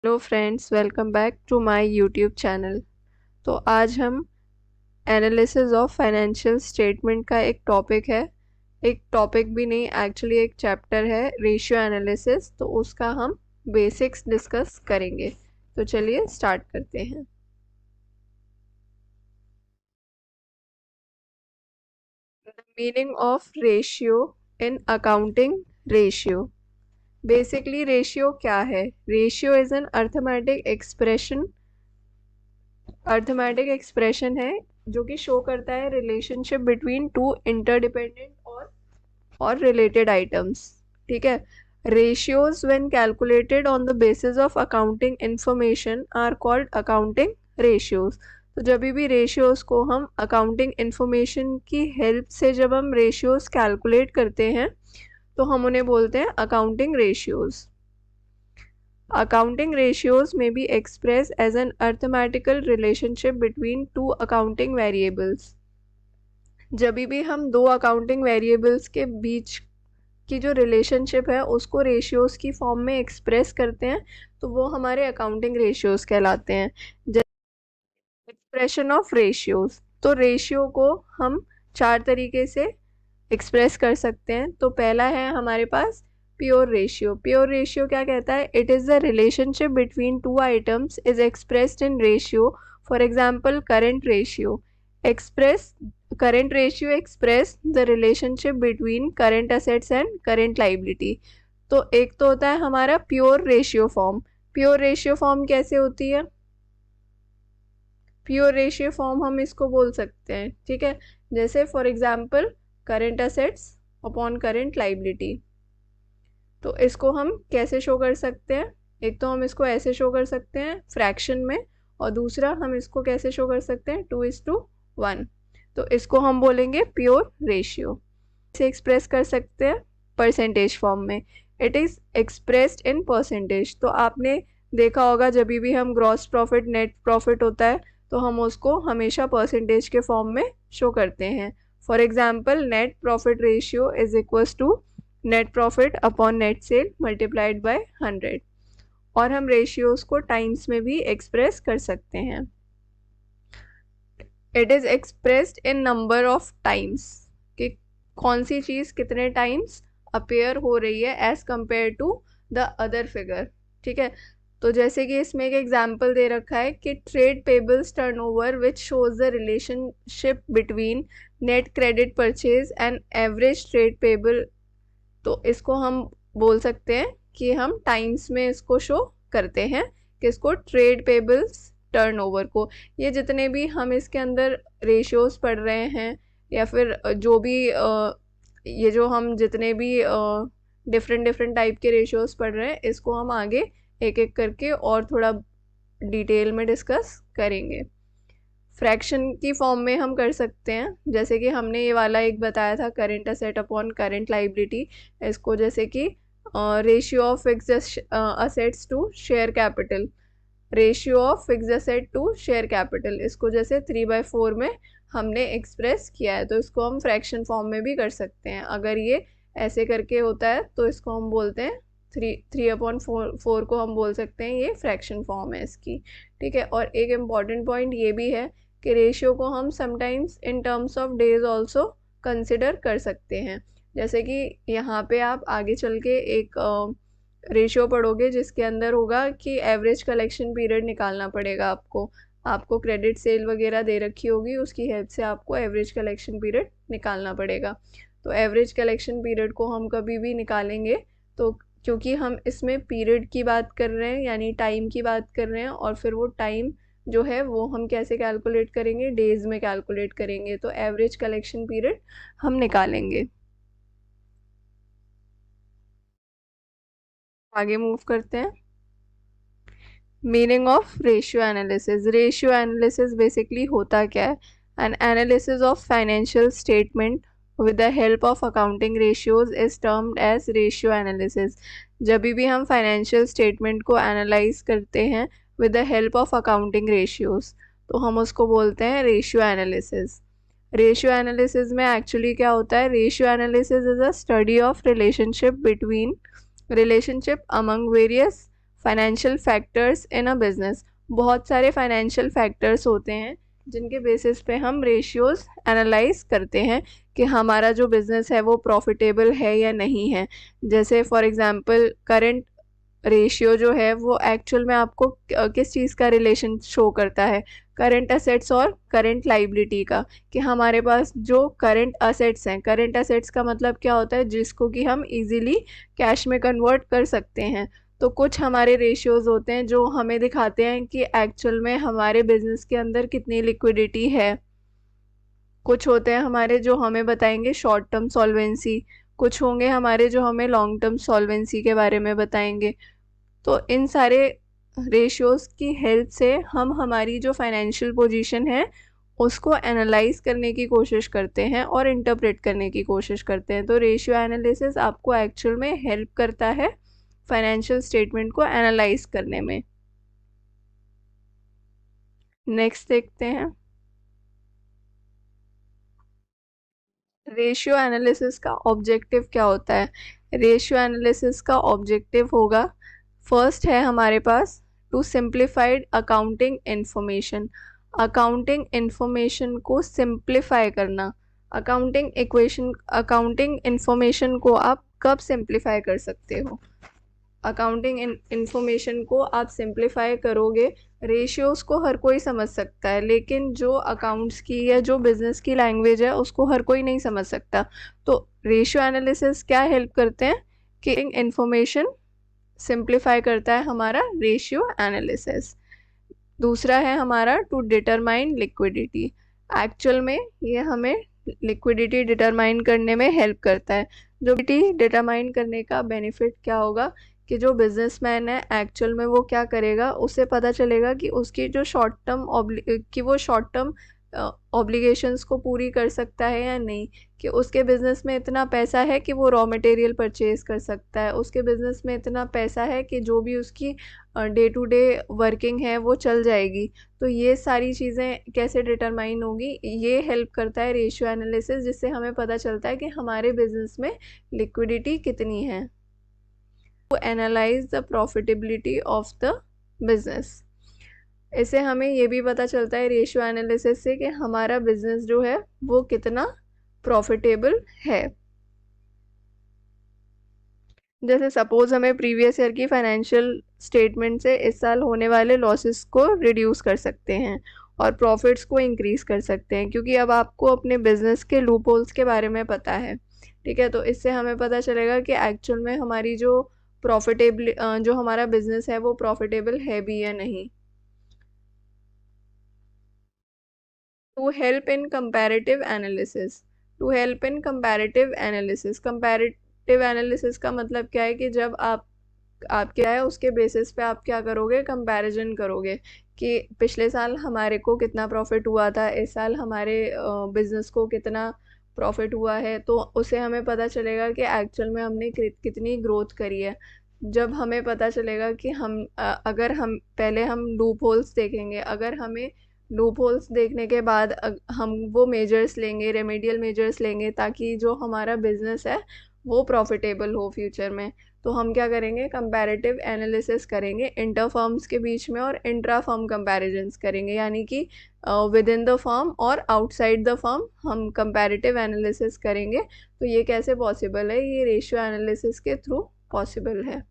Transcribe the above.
Hello friends, welcome back to my YouTube channel. तो आज हम एनालिसिस ऑफ फाइनेंशियल स्टेटमेंट का एक टॉपिक भी नहीं, एक्चुअली एक चैप्टर है रेशियो एनालिसिस। तो उसका हम बेसिक्स डिस्कस करेंगे। तो चलिए स्टार्ट करते हैं। Meaning of ratio in accounting. Ratio basically ratio क्या है? Ratio is an arithmetic expression है जो कि शो करता है रिलेशनशिप बिटवीन टू इंटरडिपेंडेंट और रिलेटेड आइटम्स। ठीक है। Ratios when calculated on the basis of accounting information are called accounting ratios. तो जब भी रेशियोज को हम अकाउंटिंग इंफॉर्मेशन की हेल्प से जब हम रेशियोज कैलकुलेट करते हैं तो हम उन्हें बोलते हैं accounting ratios. Accounting ratios may be expressed as an arithmetical relationship between two accounting variables. जब भी हम दो अकाउंटिंग वेरिएबल्स के बीच की जो रिलेशनशिप है उसको रेशियोज की फॉर्म में एक्सप्रेस करते हैं तो वो हमारे अकाउंटिंग रेशियोज कहलाते हैं। एक्सप्रेशन ऑफ रेशियोज, तो रेशियो को हम चार तरीके से एक्सप्रेस कर सकते हैं। तो पहला है हमारे पास प्योर रेशियो। प्योर रेशियो क्या कहता है? It is the relationship between to items is expressed in ratio. For example current ratio express the relationship between current assets and current liability. तो एक तो होता है हमारा pure ratio form. Pure ratio form कैसे होती है? प्योर रेशियो फॉर्म हम इसको बोल सकते हैं, ठीक है, जैसे for example current assets upon current liability. तो इसको हम कैसे शो कर सकते हैं? एक तो हम इसको ऐसे शो कर सकते हैं फ्रैक्शन में, और दूसरा हम इसको कैसे शो कर सकते हैं 2:1। तो इसको हम बोलेंगे प्योर रेशियो। इसे एक्सप्रेस कर सकते हैं परसेंटेज फॉर्म में। It is expressed in percentage. तो आपने देखा होगा जब भी हम ग्रॉस प्रॉफिट नेट प्रॉफिट होता है तो हम उसको हमेशा परसेंटेज के फॉर्म में शो करते हैं। For example net profit ratio is equals to net profit upon net sale multiplied by 100। और हम रेशियोज को टाइम्स में भी एक्सप्रेस कर सकते हैं। It is expressed in number of times, कि कौन सी चीज़ कितने टाइम्स अपेयर हो रही है as compared to the other figure. ठीक है। तो जैसे कि इसमें एक एग्जाम्पल दे रखा है कि trade payables turnover which shows the relationship between net credit purchase and average trade payable. तो इसको हम बोल सकते हैं कि हम टाइम्स में इसको शो करते हैं कि इसको ट्रेड पेबल्स टर्नओवर को। ये जितने भी हम इसके अंदर रेशियोज पढ़ रहे हैं या फिर जो भी ये जो हम जितने भी डिफरेंट डिफरेंट टाइप के रेशियोज पढ़ रहे हैं इसको हम आगे एक एक करके और थोड़ा डिटेल में डिस्कस करेंगे। फ्रैक्शन की फॉर्म में हम कर सकते हैं, जैसे कि हमने ये वाला एक बताया था current asset upon current liability. इसको जैसे कि ratio of fixed assets to share capital, ratio of fixed asset to share capital, इसको जैसे 3/4 में हमने एक्सप्रेस किया है। तो इसको हम फ्रैक्शन फॉर्म में भी कर सकते हैं। अगर ये ऐसे करके होता है तो इसको हम बोलते हैं 3/4 को हम बोल सकते हैं ये फ्रैक्शन फॉर्म है इसकी। ठीक है। और एक इम्पॉर्टेंट पॉइंट ये भी है कि रेशियो को हम sometimes in terms of days also consider कर सकते हैं। जैसे कि यहाँ पे आप आगे चल के एक रेशियो पढ़ोगे जिसके अंदर होगा कि एवरेज कलेक्शन पीरियड निकालना पड़ेगा आपको क्रेडिट सेल वगैरह दे रखी होगी, उसकी हेल्प से आपको एवरेज कलेक्शन पीरियड निकालना पड़ेगा। तो एवरेज कलेक्शन पीरियड को हम कभी भी निकालेंगे तो क्योंकि हम इसमें पीरियड की बात कर रहे हैं यानी टाइम की बात कर रहे हैं, और फिर वो टाइम जो है वो हम कैसे कैलकुलेट करेंगे? डेज में कैलकुलेट करेंगे। तो एवरेज कलेक्शन पीरियड हम निकालेंगे। आगे मूव करते हैं। Meaning of ratio analysis. Ratio analysis basically होता क्या है? N analysis of financial statement with the help of accounting ratios is termed as ratio analysis। जब भी हम फाइनेंशियल स्टेटमेंट को एनालाइज करते हैं with the help of accounting ratios तो हम उसको बोलते हैं रेशियो एनालिसिस। रेशियो एनालिसिस में एक्चुअली क्या होता है? Ratio analysis is a study of relationship among various financial factors in a business. बहुत सारे फाइनेंशियल फैक्टर्स होते हैं जिनके बेसिस पे हम रेशियोज एनालाइज करते हैं कि हमारा जो बिज़नेस है वो प्रॉफिटेबल है या नहीं है। जैसे फॉर एग्जांपल करंट रेशियो जो है वो एक्चुअल में आपको किस चीज़ का रिलेशन शो करता है, करंट असेट्स और करंट लाइबिलिटी का, कि हमारे पास जो करंट असेट्स हैं, करंट असेट्स का मतलब क्या होता है, जिसको कि हम इजीली कैश में कन्वर्ट कर सकते हैं। तो कुछ हमारे रेशियोज होते हैं जो हमें दिखाते हैं कि एक्चुअल में हमारे बिजनेस के अंदर कितनी लिक्विडिटी है। कुछ होते हैं हमारे जो हमें बताएंगे शॉर्ट टर्म सॉल्वेंसी, कुछ होंगे हमारे जो हमें लॉन्ग टर्म सॉल्वेंसी के बारे में बताएंगे। तो इन सारे रेशियोज की हेल्प से हम हमारी जो फाइनेंशियल पोजीशन है उसको एनालाइज करने की कोशिश करते हैं और इंटरप्रेट करने की कोशिश करते हैं। तो रेशियो एनालिसिस आपको एक्चुअल में हेल्प करता है फाइनेंशियल स्टेटमेंट को एनालाइज करने में। नेक्स्ट देखते हैं, रेशियो एनालिसिस का ऑब्जेक्टिव क्या होता है। रेशियो एनालिसिस का ऑब्जेक्टिव होगा, फर्स्ट है हमारे पास to simplified accounting information. Accounting information को सिंप्लीफाई करना। अकाउंटिंग इंफॉर्मेशन को आप कब सिंप्लीफाई कर सकते हो, अकाउंटिंग इंफॉर्मेशन को आप सिंप्लीफाई करोगे। रेशियोज़ को हर कोई समझ सकता है, लेकिन जो अकाउंट्स की या जो बिज़नेस की लैंग्वेज है उसको हर कोई नहीं समझ सकता। तो रेशियो एनालिसिस क्या हेल्प करते हैं कि इंफॉर्मेशन सिंप्लीफाई करता है हमारा रेशियो एनालिसिस। दूसरा है हमारा टू डिटरमाइन लिक्विडिटी। एक्चुअल में ये हमें लिक्विडिटी डिटरमाइन करने में हेल्प करता है। जो डिटरमाइन करने का बेनिफिट क्या होगा कि जो बिजनेसमैन है एक्चुअल में वो क्या करेगा, उसे पता चलेगा कि उसकी जो शॉर्ट टर्म ऑब्लिगेशंस को पूरी कर सकता है या नहीं, कि उसके बिज़नेस में इतना पैसा है कि वो रॉ मटेरियल परचेज़ कर सकता है, उसके बिज़नेस में इतना पैसा है कि जो भी उसकी डे टू डे वर्किंग है वो चल जाएगी। तो ये सारी चीज़ें कैसे डिटरमाइन होगी, ये हेल्प करता है रेशियो एनालिसिस, जिससे हमें पता चलता है कि हमारे बिज़नेस में लिक्विडिटी कितनी है। To analyse the profitability of the business. इससे हमें ये भी पता चलता है रेशियो एनालिसिस से कि हमारा बिजनेस जो है वो कितना प्रॉफिटेबल है। जैसे सपोज हमें प्रीवियस ईयर की फाइनेंशियल स्टेटमेंट से इस साल होने वाले लॉसेस को रिड्यूस कर सकते हैं और प्रॉफिट्स को इंक्रीज कर सकते हैं, क्योंकि अब आपको अपने बिजनेस के लूप होल्स के बारे में पता है। ठीक है, तो इससे हमें पता चलेगा कि एक्चुअल में हमारी जो हमारा बिजनेस है वो प्रॉफिटेबल है भी या नहीं। To help in comparative analysis. Comparative analysis का मतलब क्या है कि जब आपके है उसके बेसिस पे आप क्या करोगे, कंपैरिजन करोगे कि पिछले साल हमारे को कितना प्रॉफिट हुआ था, इस साल हमारे बिजनेस को कितना प्रॉफिट हुआ है, तो उसे हमें पता चलेगा कि एक्चुअल में हमने कितनी ग्रोथ करी है। जब हमें पता चलेगा कि अगर हम पहले हम लूप होल्स देखेंगे, अगर हमें लूप होल्स देखने के बाद हम वो मेजर्स लेंगे, रेमेडियल मेजर्स लेंगे, ताकि जो हमारा बिजनेस है वो प्रॉफिटेबल हो फ्यूचर में, तो हम क्या करेंगे, कंपैरेटिव एनालिसिस करेंगे इंटर फर्म्स के बीच में और इंट्रा फर्म कंपैरिजन्स करेंगे, यानी कि विद इन द फर्म और आउटसाइड द फर्म हम कंपैरेटिव एनालिसिस करेंगे। तो ये कैसे पॉसिबल है, ये रेशियो एनालिसिस के थ्रू पॉसिबल है।